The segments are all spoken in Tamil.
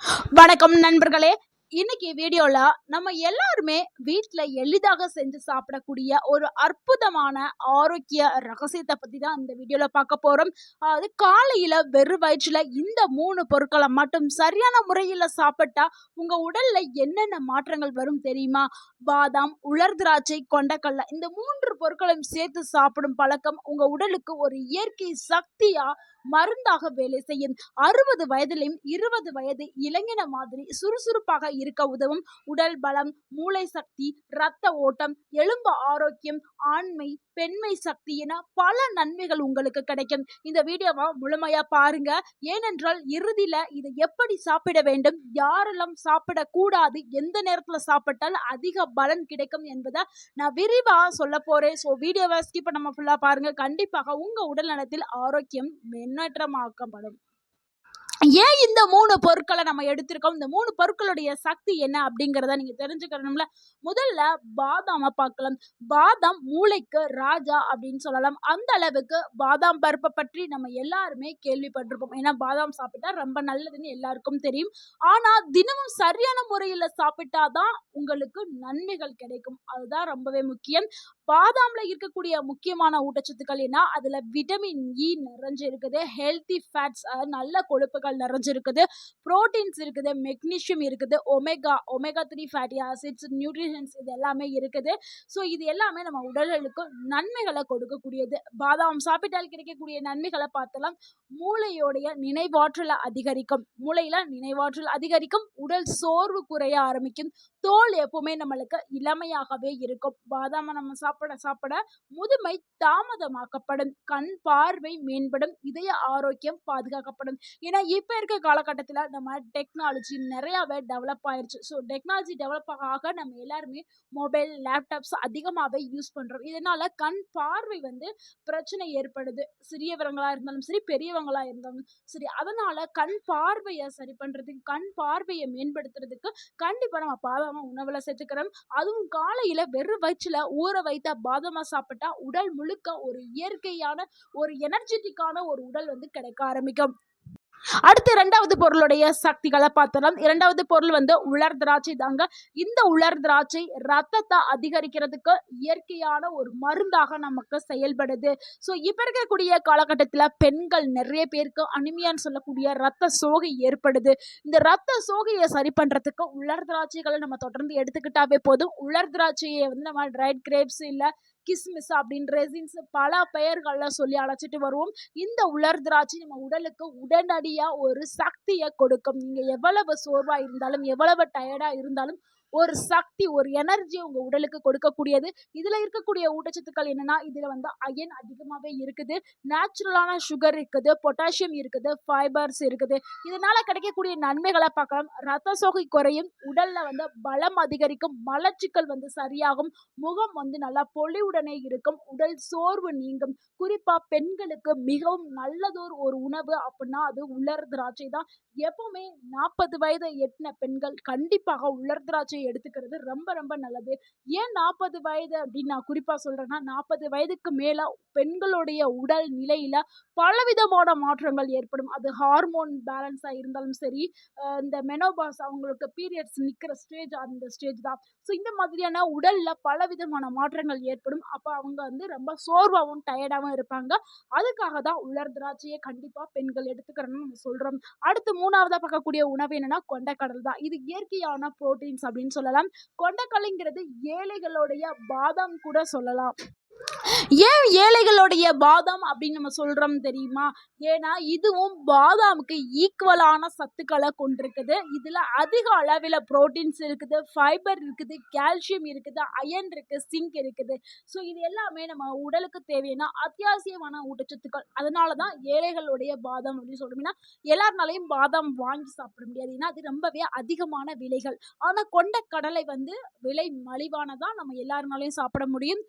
வணக்கம் நண்பர்களே. இன்னைக்கு வீடியோல நம்ம எல்லாருமே வீட்ல எளிதாக செஞ்சு சாப்பிடக்கூடிய ஒரு அற்புதமான ஆரோக்கிய ரகசியத்தை பத்தி தான் இந்த வீடியோல பார்க்க போறோம். அதாவது காலையில வெறும் வயிற்றுல இந்த 3 பொருட்களை மட்டும் சரியான முறையில சாப்பிட்டா உங்க உடல்ல என்னென்ன மாற்றங்கள் வரும் தெரியுமா? பாதாம், உலர் திராட்சை, கொண்டைக்கடலை இந்த 3 பொருட்களையும் சேர்த்து சாப்பிடும் பழக்கம் உங்க உடலுக்கு ஒரு இயற்கை சக்தியா மருந்தாக வேலை செய்யும். 60 வயதிலும் 20 வயது இளைஞன மாதிரி சுறுசுறுப்பாக இருக்க உதவும். உடல் பலம், மூளை சக்தி, இரத்த ஓட்டம், எலும்பு ஆரோக்கியம், ஆண்மை, பெண்மை சக்தி என பல நன்மைகள் உங்களுக்கு கிடைக்கும். இந்த வீடியோவை முழுமையா பாருங்க. ஏனென்றால் இறுதியில இதை எப்படி சாப்பிட வேண்டும், யாரெல்லாம் சாப்பிடக்கூடாது, எந்த நேரத்துல சாப்பிட்டால் அதிக பலன் கிடைக்கும் என்பதை நான் விரிவா சொல்ல போறேன். ஸோ வீடியோவை ஸ்கிப் பண்ணாம ஃபுல்லா பாருங்க. கண்டிப்பாக உங்க உடல் நலத்தில் ஆரோக்கியம் முன்னேற்றமாக்கப்படும். ஏன் இந்த 3 பொருட்களை நம்ம எடுத்திருக்கோம், இந்த 3 பொருட்களுடைய சக்தி என்ன அப்படிங்கிறத நீங்க தெரிஞ்சுக்கணும்ல. முதல்ல பாதாம பார்க்கலாம். பாதாம் மூளைக்கு ராஜா அப்படின்னு சொல்லலாம். அந்த அளவுக்கு பாதாம் பருப்பை பற்றி நம்ம எல்லாருமே கேள்விப்பட்டிருப்போம். ஏன்னா பாதாம் சாப்பிட்டா ரொம்ப நல்லதுன்னு எல்லாருக்கும் தெரியும். ஆனா தினமும் சரியான முறையில சாப்பிட்டாதான் உங்களுக்கு நன்மைகள் கிடைக்கும். அதுதான் ரொம்பவே முக்கியம். பாதாம்ல இருக்கக்கூடிய முக்கியமான ஊட்டச்சத்துக்கள் என்ன, அதுல விட்டமின் இ நிறைஞ்சு இருக்குது, ஹெல்தி ஃபேட்ஸ் நல்ல கொழுப்புகள் நிறைஞ்சிருக்குது, புரோட்டீன்ஸ் இருக்குது, மெக்னீஷியம் இருக்குது, ஒமேகா 3 ஃபேட்டி ஆசிட்ஸ், நியூட்ரிஷன்ஸ் இது எல்லாமே இருக்குது. ஸோ இது எல்லாமே நம்ம உடல்களுக்கு நன்மைகளை கொடுக்கக்கூடியது. பாதாம் சாப்பிட்டால் கிடைக்கக்கூடிய நன்மைகளை பார்த்தலாம். மூளையோடைய நினைவாற்றலை அதிகரிக்கும், மூளையில நினைவாற்றல் அதிகரிக்கும், உடல் சோர்வு குறைய ஆரம்பிக்கும், தோல் எப்பவுமே நம்மளுக்கு இளமையாகவே இருக்கும். பாதாமை நம்ம சாப்பிட சாப்பிட முதுமை தாமதமாக்கப்படும், கண் பார்வை மேம்படும், இதய ஆரோக்கியம் பாதுகாக்கப்படும். ஏன்னா இப்ப இருக்க காலகட்டத்தில் நம்ம டெக்னாலஜி நிறையவே டெவலப் ஆயிருச்சு. ஸோ டெக்னாலஜி டெவலப் ஆக நம்ம எல்லாருமே மொபைல், லேப்டாப்ஸ் அதிகமாகவே யூஸ் பண்றோம். இதனால கண் பார்வை பிரச்சனை ஏற்படுது. சிறியவங்களா இருந்தாலும் சரி, பெரியவங்களா இருந்தாலும் சரி. அதனால கண் பார்வையை சரி பண்றதுக்கு, கண் பார்வையை மேம்படுத்துறதுக்கு கண்டிப்பா நம்ம பாதாம உணவுல சேர்த்துக்கிறோம். அதுவும் காலையில வெறும் வயிற்றுல ஊற வைத்த பாதாம சாப்பிட்டா உடல் முழுக்க ஒரு இயற்கையான, ஒரு எனர்ஜெட்டிக்கான ஒரு உடல் கிடைக்க ஆரம்பிக்கும். அடுத்து 2வது பொருளுடைய சக்திகளை பார்த்தலாம். 2வது பொருள் உலர் திராட்சை தாங்க. இந்த உலர் திராட்சை ரத்தத்தை அதிகரிக்கிறதுக்கு இயற்கையான ஒரு மருந்தாக நமக்கு செயல்படுது. ஸோ இப்ப இருக்கக்கூடிய காலகட்டத்தில் பெண்கள் நிறைய பேருக்கு அனிமியான்னு சொல்லக்கூடிய ரத்த சோகை ஏற்படுது. இந்த ரத்த சோகையை சரி பண்றதுக்கு உலர் திராட்சைகளை நம்ம தொடர்ந்து எடுத்துக்கிட்டாவே போதும். உலர் திராட்சையை நம்ம ட்ரைட் கிரேப்ஸ் இல்ல கிஸ்மிஸ் அப்படின்னு ரெசின்ஸ் பல பெயர்கள்ல சொல்லி அழைச்சிட்டு வருவோம். இந்த உலர் திராட்சை நம்ம உடலுக்கு உடனடியா ஒரு சக்தியை கொடுக்கும். நீங்க எவ்வளவு சோர்வா இருந்தாலும், எவ்வளவு டயர்டா இருந்தாலும் ஒரு சக்தி, ஒரு எனர்ஜி உங்க உடலுக்கு கொடுக்கக்கூடியது. இதுல இருக்கக்கூடிய ஊட்டச்சத்துக்கள் என்னன்னா, இதுல அயன் அதிகமாவே இருக்குது, நேச்சுரலான சுகர் இருக்குது, பொட்டாசியம் இருக்குது, ஃபைபர்ஸ் இருக்குது. இதனால கிடைக்கக்கூடிய நன்மைகளை பார்க்கலாம். ரத்த சோகை குறையும், உடல்ல பலம் அதிகரிக்கும், மலச்சிக்கல் சரியாகும், முகம் நல்லா பொலிவுடனே இருக்கும், உடல் சோர்வு நீங்கும். குறிப்பா பெண்களுக்கு மிகவும் நல்லதொரு ஒரு உணவு அப்படின்னா அது உலர் திராட்சை தான். எப்பவுமே 40 வயதை எட்டின பெண்கள் கண்டிப்பாக உலர் திராட்சை எடுத்துக்கிறது ரொம்ப ரொம்ப நல்லது. ஏன் 40 வயது அப்படின்னு நான் குறிப்பா சொல்றேன்னா, 40 வயதுக்கு மேல பெண்களுடைய உடல் நிலையில பலவிதமான மாற்றங்கள் ஏற்படும். அது ஹார்மோன் பேலன்ஸா இருந்தாலும் சரி, இந்த மெனோபாஸ் அவங்களுக்கு பீரியட்ஸ் நிக்கிற ஸ்டேஜ், அந்த ஸ்டேஜ் தான். ஸோ இந்த மாதிரியான உடல்ல பலவிதமான மாற்றங்கள் ஏற்படும். அப்ப அவங்க ரொம்ப சோர்வாகவும் டயர்டாகவும் இருப்பாங்க. அதுக்காக தான் உலர் திராட்சையை கண்டிப்பா பெண்கள் எடுத்துக்கிறோம்னு நம்ம சொல்றோம். அடுத்து 3வதா பார்க்கக்கூடிய உணவு என்னன்னா கொண்டைக்கடல் தான். இது இயற்கையான புரோட்டீன்ஸ் அப்படின்னு சொல்லலாம். கொண்டைக்கடலைங்கிறது ஏழைகளுடைய பாதாம் கூட சொல்லலாம். ஏன் ஏழைகளுடைய பாதாம் அப்படின்னு நம்ம சொல்றோம் தெரியுமா? ஏன்னா இதுவும் பாதாமுக்கு ஈக்குவலான சத்துக்களை கொண்டிருக்குது. இதுல அதிக அளவில் புரோட்டீன்ஸ் இருக்குது, ஃபைபர் இருக்குது, கால்சியம் இருக்குது, அயன் இருக்கு, சிங்க் இருக்குது. ஸோ இது எல்லாமே நம்ம உடலுக்கு தேவையான அத்தியாவசியமான ஊட்டச்சத்துக்கள். அதனாலதான் ஏழைகளுடைய பாதாம் அப்படின்னு சொல்றோம். ஏன்னா எல்லாருனாலையும் பாதாம் வாங்கி சாப்பிட முடியாது, ஏன்னா அது ரொம்பவே அதிகமான விலைகள். ஆனா கொண்ட கடலை விலை மலிவானதான், நம்ம எல்லாருனாலையும் சாப்பிட முடியும்.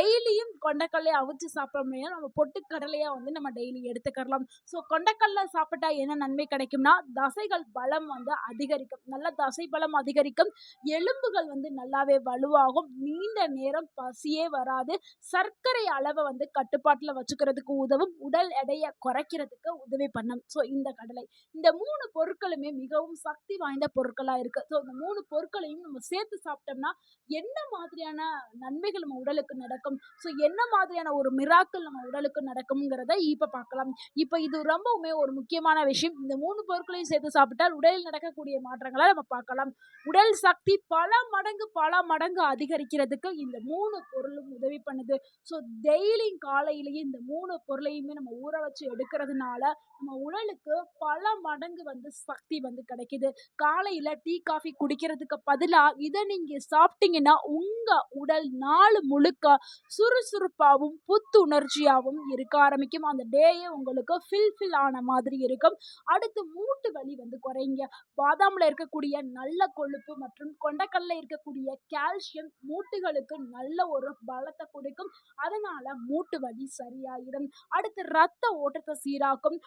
டெய்லியும் கொண்டைக்கடலைய அவிச்சு சாப்பிட்டோம்னா நம்ம பொட்டுக்கடலையா வந்து நம்ம டெய்லி எடுத்துக்கலாம். ஸோ கொண்டைக்கடலை சாப்பிட்டா என்ன நன்மை கிடைக்கும்னா, தசைகள் பலம் வந்து அதிகரிக்கும். நல்ல தசை பலம் அதிகரிக்கும். எலும்புகள் வந்து நல்லாவே வலுவாகும். நீண்ட நேரம் பசியே வராது. சர்க்கரை அளவ வந்து கட்டுப்பாட்டுல வச்சுக்கிறதுக்கு உதவும். உடல் எடைய குறைக்கிறதுக்கு உதவி பண்ணும். ஸோ இந்த கடலை. இந்த 3 பொருட்களுமே மிகவும் சக்தி வாய்ந்த பொருட்களா இருக்கு. ஸோ இந்த 3 பொருட்களையும் நம்ம சேர்த்து சாப்பிட்டோம்னா, என்ன மாதிரியான நன்மைகள் நம்ம உடலுக்கு நடக்கும்? ஸோ என்ன மாதிரியான ஒரு மிராக்கிள் நம்ம உடலுக்கு நடக்கும்ங்கிறத இப்ப பார்க்கலாம். இப்ப இது ரொம்பவுமே ஒரு முக்கியமான விஷயம். இந்த 3 பொருட்களையும் சேர்த்து சாப்பிட்டால் உடலில் நடக்கக்கூடிய மாற்றங்கள நம்ம பார்க்கலாம். உடல் சக்தி பல மடங்கு அதிகரிக்கிறதுக்கு இந்த 3 பொருளும் உதவி பண்ணுது. ஸோ டெய்லியும் காலையிலேயே இந்த 3 பொருளையுமே நம்ம ஊற வச்சு எடுக்கிறதுனால, நம்ம உடலுக்கு பல மடங்கு வந்து சக்தி வந்து கிடைக்குது. காலையில டீ, காஃபி குடிக்கிறதுக்கு பதிலா இத நீங்க சாப்பிட்டீங்கன்னா, உங்க உடல் நாள் முழுக்க சுறுசுறுப்பாவும், புத்துணர்ச்சியாவும் இருக்க ஆரம்பிக்கும். அந்த டேயே உங்களுக்கு ஃபில் ஆன மாதிரி இருக்கும். அடுத்து மூட்டு வலி வந்து குறையுங்க. பாதாம்ல இருக்கக்கூடிய நல்ல கொழுப்பு மற்றும் கொண்டைக்கல்ல இருக்கக்கூடிய கால்சியம் மூட்டுகளுக்கு நல்ல ஒரு பலத்தை கொடுக்கும். அதனால மூட்டு வலி சரியாயிடும். அடுத்து ரத்த ஓட்டத்தை சீராக்கும்.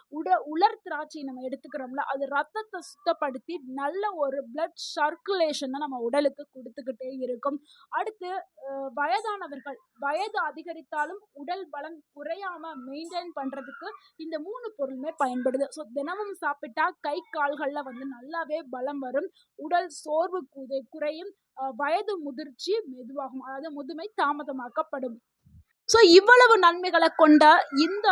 உலர் திராட்சை நம்ம எடுத்துக்கிறோம்ல, அது ரத்தத்தை சுத்தப்படுத்தி நல்ல ஒரு பிளட் சர்க்குலேஷனை நம்ம உடலுக்கு கொடுத்துக்கிட்டே இருக்கும். அடுத்து வயதானவர்கள் வயது அதிகரித்தாலும் உடல் பலம் குறையாம மெயின்டைன் பண்றதுக்கு இந்த 3 பொருளுமே பயன்படுது. ஸோ தினமும் சாப்பிட்டா கை கால்கள்ல வந்து நல்லாவே பலம் வரும். உடல் சோர்வு குறையும். வயது முதிர்ச்சி மெதுவாகும். அதாவது முதுமை தாமதமாக்கப்படும். ஸோ இவ்வளவு நன்மைகளை கொண்ட இந்த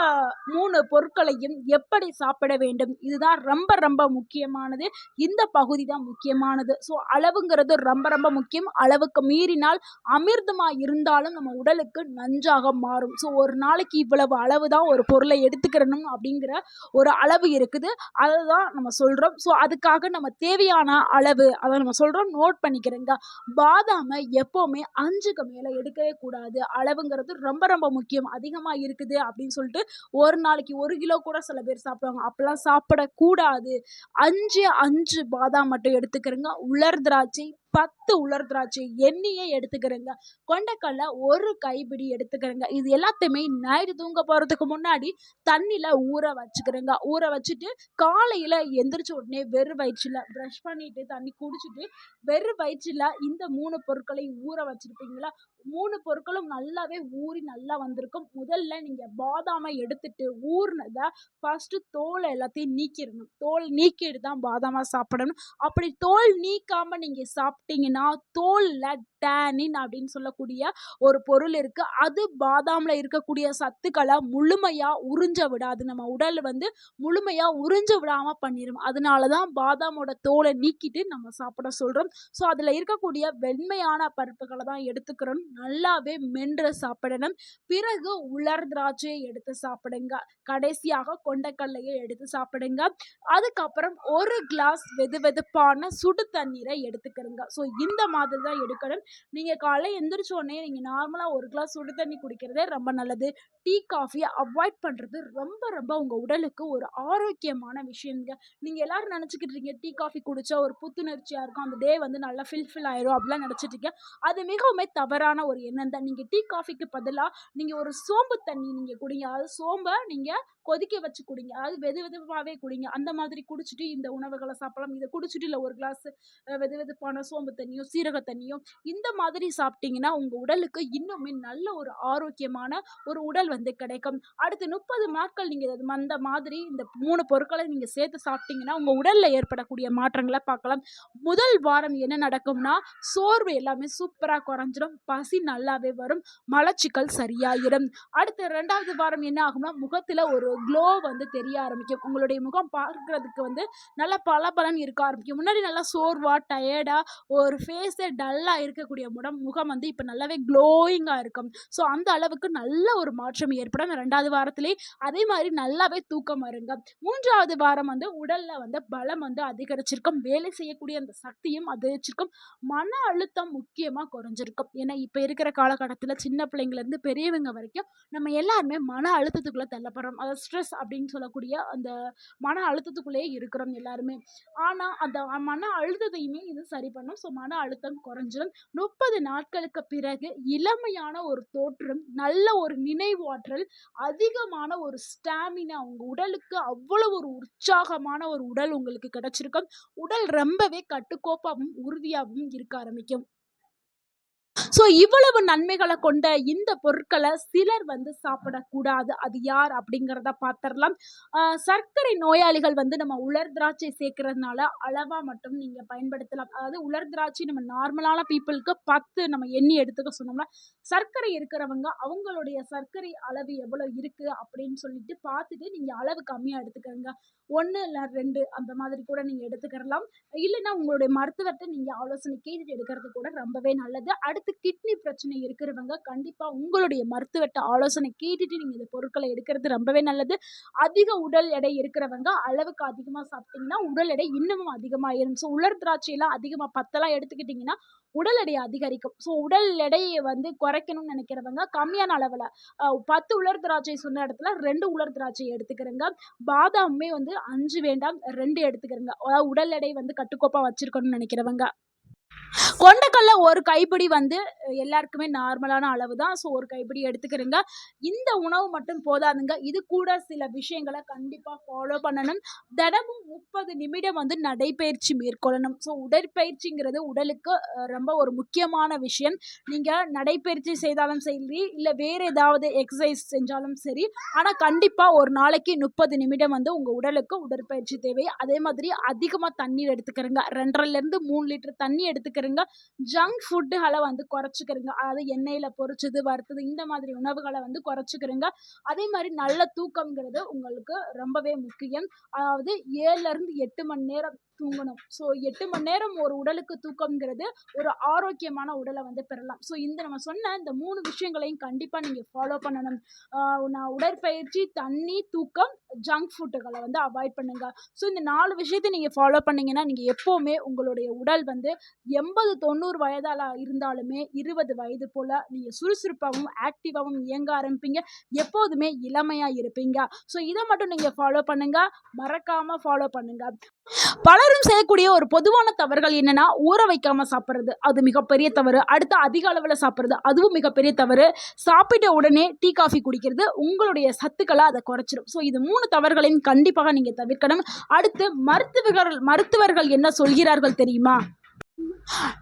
3 பொருட்களையும் எப்படி சாப்பிட வேண்டும்? இதுதான் ரொம்ப முக்கியமானது. இந்த பகுதி தான் முக்கியமானது. ஸோ அளவுங்கிறது ரொம்ப முக்கியம். அளவுக்கு மீறினால் அமிர்தமா இருந்தாலும் நம்ம உடலுக்கு நஞ்சாக மாறும். ஸோ ஒரு நாளைக்கு இவ்வளவு அளவு தான் ஒரு பொருளை எடுத்துக்கிறணும் அப்படிங்கிற ஒரு அளவு இருக்குது. அதை தான் நம்ம சொல்றோம். ஸோ அதுக்காக நம்ம தேவையான அளவு அதை நம்ம சொல்றோம். நோட் பண்ணிக்கிறேங்க. பாதாமை எப்பவுமே 5க்கு மேல எடுக்கவே கூடாது. அளவுங்கிறது ரொம்ப முக்கியம். அதிகமா இருக்குது அப்படின்னு சொல்லிட்டு ஒரு நாளைக்கு 1 கிலோ கூட சில பேர் சாப்பிடுவாங்க. அப்பெல்லாம் சாப்பிடக்கூடாது. 5 பாதாம் மட்டும் எடுத்துக்கிறேங்க. உலர் திராட்சை 10 உலர் திராட்சை எண்ணெயே எடுத்துக்கிறேங்க. கொண்டைக்கடலை 1 கைப்பிடி எடுத்துக்கிறேங்க. இது எல்லாத்தையுமே நைட்டு தூங்க போறதுக்கு முன்னாடி தண்ணியில ஊற வச்சுக்கிறேங்க. ஊற வச்சுட்டு காலையில எந்திரிச்ச உடனே வெறும் வயிற்றுல பிரஷ் பண்ணிட்டு தண்ணி குடிச்சிட்டு வெறும் வயிற்றுல இந்த 3 பொருட்களையும் ஊற வச்சிருப்பீங்களா, 3 பொருட்களும் நல்லாவே ஊறி நல்லா வந்திருக்கும். முதல்ல நீங்க பாதாமை எடுத்துட்டு ஊறினதை ஃபர்ஸ்ட் தோல் எல்லாத்தையும் நீக்கிடணும். தோல் நீக்கிட்டு தான் பாதாமா சாப்பிடணும். அப்படி தோல் நீக்காம நீங்க சாப்பிட்டீங்கன்னா தோல்ல டேனின் அப்படின்னு சொல்லக்கூடிய ஒரு பொருள் இருக்கு. அது பாதாம்ல இருக்கக்கூடிய சத்துக்களை முழுமையா உறிஞ்ச விடாது. நம்ம உடல் வந்து முழுமையா உறிஞ்ச விடாம பண்ணிடும். அதனாலதான் பாதாமோட தோலை நீக்கிட்டு நம்ம சாப்பிட சொல்றோம். ஸோ அதுல இருக்கக்கூடிய வெண்மையான பருப்புகளை தான் எடுத்துக்கிறோம். நல்லாவே மென்று சாப்பிடணும். பிறகு உலர் திராட்சையை எடுத்து சாப்பிடுங்க. கடைசியாக கொண்டைக்கல்லையை எடுத்து சாப்பிடுங்க. அதுக்கப்புறம் 1 கிளாஸ் வெதுவெதுப்பான சுடு தண்ணீரை எடுத்துக்கிறங்க. ஸோ இந்த மாதிரி தான் எடுக்கணும். நீங்க காலை எந்திரிச்ச உடனே நீங்க நார்மலா 1 கிளாஸ் சுடு தண்ணி குடிக்கிறதே ரொம்ப நல்லது. டீ, காஃபியை அவாய்ட் பண்றது ரொம்ப உங்க உடலுக்கு ஒரு ஆரோக்கியமான விஷயங்க. நீங்க எல்லாரும் நினைச்சுக்கிட்டு இருக்கீங்க டீ, காஃபி குடிச்சா ஒரு புத்துணர்ச்சியா இருக்கும். அந்த டே வந்து நல்லா ஃபில் ஆயிரும் அப்படிலாம் நினைச்சிட்டு இருக்கீங்க. அது மிகவுமே தவறான ஒரு எண்ணம் தான். நீங்க டீ, காஃபிக்கு பதிலா நீங்க ஒரு சோம்பு தண்ணி நீங்க குடிங்க. அதாவது சோம்ப நீங்க கொதிக்க வச்சு குடிங்க. அதாவது வெதுவெதுப்பாவே குடிங்க. அந்த மாதிரி குடிச்சிட்டு இந்த உணவுகளை சாப்பிடலாம். இதை குடிச்சிட்டு இல்லை ஒரு கிளாஸ் வெதுவெதுப்பான சோம்பு தண்ணியோ சீரக தண்ணியோ இந்த மாதிரி சாப்பிட்டீங்கன்னா உங்க உடலுக்கு இன்னுமே நல்ல ஒரு ஆரோக்கியமான ஒரு உடல் வந்து கிடைக்கும். அடுத்து 30 நாட்கள் நீங்க அந்த மாதிரி இந்த 3 பொருட்களை நீங்க சேர்த்து சாப்பிட்டீங்கன்னா உங்க உடல்ல ஏற்படக்கூடிய மாற்றங்களை பார்க்கலாம். முதல் வாரம் என்ன நடக்கும்னா சோர்வு எல்லாமே சூப்பரா குறைஞ்சிடும். பசி நல்லாவே வரும். மலச்சிக்கல் சரியாயிடும். அடுத்து 2வது வாரம் என்ன ஆகும்னா முகத்துல ஒரு க்ளோ வந்து தெரிய ஆரம்பிக்கும். உங்களுடைய முகம் பார்க்கறதுக்கு வந்து நல்ல பளபளன்னு இருக்க ஆரம்பிக்கும். முன்னாடி நல்லா சோர்வா டயர்டா ஒரு ஃபேஸே டல்லா இருக்கக்கூடிய முகம் வந்து இப்போ நல்லாவே க்ளோயிங்கா இருக்கும். ஸோ அந்த அளவுக்கு நல்ல ஒரு மாற்றம் ஏற்படும் 2வது வாரத்திலே. அதே மாதிரி நல்லாவே தூக்கம் வருங்க. 3வது வாரம் வந்து உடல்ல வந்து பலம் வந்து அதிகரிச்சிருக்கும். வேலை செய்யக்கூடிய அந்த சக்தியும் அதிகரிச்சிருக்கும். மன அழுத்தம் முக்கியமா குறைஞ்சிருக்கும். ஏன்னா இப்ப இருக்கிற காலகட்டத்துல சின்ன பிள்ளைங்கள்ல இருந்து பெரியவங்க வரைக்கும் நம்ம எல்லாருமே மன அழுத்தத்துக்குள்ள தள்ளப்படுறோம். அதை ஸ்ட்ரெஸ் அப்படின்னு சொல்லக்கூடிய அந்த மன அழுத்தத்துக்குள்ளேயே இருக்கிறோம் எல்லாருமே. ஆனால் அந்த மன அழுத்தத்தையுமே இது சரி பண்ணும். ஸோ மன அழுத்தம் குறைஞ்சிடும். 30 நாட்களுக்கு பிறகு இளமையான ஒரு தோற்றம், நல்ல ஒரு நினைவாற்றல், அதிகமான ஒரு ஸ்டாமினா, உங்க உடலுக்கு அவ்வளவு ஒரு உற்சாகமான ஒரு உடல் உங்களுக்கு கிடைச்சிருக்கும். உடல் ரொம்பவே கட்டுக்கோப்பாகவும் உறுதியாகவும் இருக்க ஆரம்பிக்கும். ஸோ இவ்வளவு நன்மைகள கொண்ட இந்த பொருட்கள சிலர் வந்து சாப்பிடக்கூடாது. அது யார் அப்படிங்கிறத பார்த்துரலாம். சர்க்கரை நோயாளிகள் வந்து நம்ம உலர் திராட்சை சேர்க்கிறதுனால அளவா மட்டும் நீங்க பயன்படுத்தலாம். அதாவது உலர் திராட்சை நம்ம நார்மலான பீப்பிள்க்கு 10 நம்ம எண்ணி எடுத்துக்க சொன்னோம்னா, சர்க்கரை இருக்கிறவங்க அவங்களுடைய சர்க்கரை அளவு எவ்வளவு இருக்கு அப்படின்னு சொல்லிட்டு பார்த்துட்டு நீங்க அளவு கம்மியா எடுத்துக்கங்க. 1 இல்ல 2 அந்த மாதிரி கூட நீங்க எடுத்துக்கிறலாம். இல்லன்னா உங்களுடைய மருத்துவர்ட்ட நீங்க ஆலோசனை கேட்டுட்டு எடுக்கிறது கூட ரொம்பவே நல்லது. அடுத்து கிட்னி பிரச்சனை இருக்கிறவங்க கண்டிப்பா உங்களுடைய மருத்துவர்ட்ட ஆலோசனை கேட்டுட்டு நீங்க இந்த பொருட்கள எடுக்கிறது ரொம்பவே நல்லது. அதிக உடல் எடை இருக்கிறவங்க அளவுக்கு அதிகமா சாப்பிட்டீங்கன்னா, உடல் எடை இன்னமும் அதிகமாயிரும். ஸோ உலர் திராட்சைலாம் அதிகமா 10 எடுத்துக்கிட்டீங்கன்னா, உடல் எடை அதிகரிக்கும். ஸோ உடல் எடையை வந்து குறைக்கணும்னு நினைக்கிறவங்க கம்மியான அளவுல 10 உலர் திராட்சை சொன்ன இடத்துல 2 உலர் திராட்சை எடுத்துக்கிறங்க. பாதாமுமே வந்து 5 வேண்டாம் 2 எடுத்துக்கிறங்க. அதாவது உடல் எடை வந்து கட்டுக்கோப்பா வச்சிருக்கணும்னு நினைக்கிறவங்க. கொண்டைக்கல்ல ஒரு கைப்பிடி வந்து எல்லாருக்குமே நார்மலான அளவு தான். ஸோ ஒரு கைப்பிடி எடுத்துக்கிறங்க. இந்த உணவு மட்டும் போதாதுங்க. இது கூட சில விஷயங்கள கண்டிப்பா ஃபாலோ பண்ணணும். தினமும் 30 நிமிடம் வந்து நடைப்பயிற்சி மேற்கொள்ளணும். ஸோ உடற்பயிற்சிங்கிறது உடலுக்கு ரொம்ப ஒரு முக்கியமான விஷயம். நீங்க நடைப்பயிற்சி செய்தாலும் சரி, இல்ல வேற ஏதாவது எக்ஸர்சைஸ் செஞ்சாலும் சரி, ஆனா கண்டிப்பா ஒரு நாளைக்கு 30 நிமிடம் வந்து உங்க உடலுக்கு உடற்பயிற்சி தேவை. அதே மாதிரி அதிகமா தண்ணீர் எடுத்துக்கிறங்க. 2.5 3 லிட்டர் தண்ணி எடுத்துக்கிறங்க. ஜங்க் ஃபுட்டுகள வந்து குறைச்சுக்கிறங்க. அதாவது எண்ணெயில பொரிச்சது, வறுத்தது இந்த மாதிரி உணவுகள வந்து குறைச்சுக்கிறங்க. அதே மாதிரி நல்ல தூக்கம்ங்கிறது உங்களுக்கு ரொம்பவே முக்கியம். அதாவது 7ல இருந்து 8 மணி நேரம் தூங்கணும். ஸோ 8 மணி நேரம் ஒரு உடலுக்கு தூக்கம்ங்கிறது ஒரு ஆரோக்கியமான உடல வந்து பெறலாம். ஸோ இந்த நம்ம சொன்ன இந்த 3 விஷயங்களையும் கண்டிப்பா நீங்க ஃபாலோ பண்ணணும். நான் உடற்பயிற்சி, தண்ணி, தூக்கம், ஜங்க் ஃபுட்டுகள வந்து அவாய்ட் பண்ணுங்க. ஸோ இந்த 4 விஷயத்த நீங்க ஃபாலோ பண்ணீங்கன்னா, நீங்க எப்பவுமே உங்களுடைய உடல் வந்து 80, 90 வயதால இருந்தாலுமே 20 வயது போல நீங்க சுறுசுறுப்பாகவும், ஆக்டிவாவும் இயங்க ஆரம்பிப்பீங்க. எப்போதுமே இளமையா இருப்பீங்க. ஸோ இத மட்டும் நீங்க ஃபாலோ பண்ணுங்க. மறக்காம ஃபாலோ பண்ணுங்க. பலரும் செய்யக்கூடிய ஒரு பொதுவான தவறுகள் என்னன்னா, ஊற வைக்காம சாப்பிடுறது. அது மிகப்பெரிய தவறு. அடுத்து அதிக அளவுல சாப்பிடுறது. அதுவும் மிகப்பெரிய தவறு. சாப்பிட்ட உடனே டீ, காஃபி குடிக்கிறது உங்களுடைய சத்துக்கள அத குறைச்சிரும். ஸோ இது 3 தவறுகளையும் கண்டிப்பாக நீங்க தவிர்க்கணும். அடுத்து மருத்துவர்கள் என்ன சொல்கிறார்கள் தெரியுமா?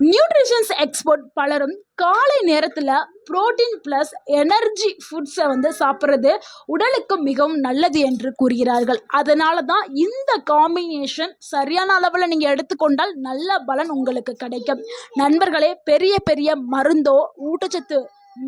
நியூட்ரிஷன்ஸ் எக்ஸ்பர்ட் பலரும் காலை நேரத்துல புரோட்டீன் பிளஸ் எனர்ஜி ஃபுட்ஸை வந்து சாப்பிட்றது உடலுக்கு மிகவும் நல்லது என்று கூறுகிறார்கள். அதனால தான் இந்த காம்பினேஷன் சரியான அளவில் நீங்கள் எடுத்துக்கொண்டால் நல்ல பலன் உங்களுக்கு கிடைக்கும். நண்பர்களே, பெரிய பெரிய மருந்தோ ஊட்டச்சத்து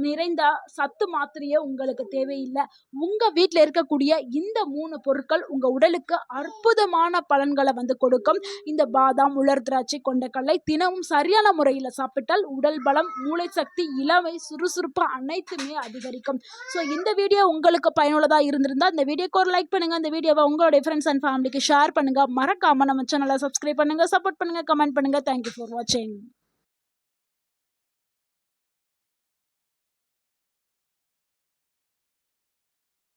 நிறைந்த சத்து மாத்திரையே உங்களுக்கு தேவையில்லை. உங்கள் வீட்டில் இருக்கக்கூடிய இந்த 3 பொருட்கள் உங்கள் உடலுக்கு அற்புதமான பலன்களை வந்து கொடுக்கும். இந்த பாதாம், உலர் திராட்சை, கொண்டைக்கடலை தினமும் சரியான முறையில் சாப்பிட்டால் உடல் பலம், மூளை சக்தி, இளமை, சுறுசுறுப்பு அனைத்துமே அதிகரிக்கும். ஸோ இந்த வீடியோ உங்களுக்கு பயனுள்ளதாக இருந்திருந்தால் இந்த வீடியோக்கு ஒரு லைக் பண்ணுங்கள். இந்த வீடியோவை உங்களுடைய ஃப்ரெண்ட்ஸ் அண்ட் ஃபேமிலிக்கு ஷேர் பண்ணுங்கள். மறக்காமல் நம்ம சேனலை சப்ஸ்கிரைப் பண்ணுங்கள், சப்போர்ட் பண்ணுங்கள், கமெண்ட் பண்ணுங்கள். தேங்க்யூ ஃபார் வாட்சிங்.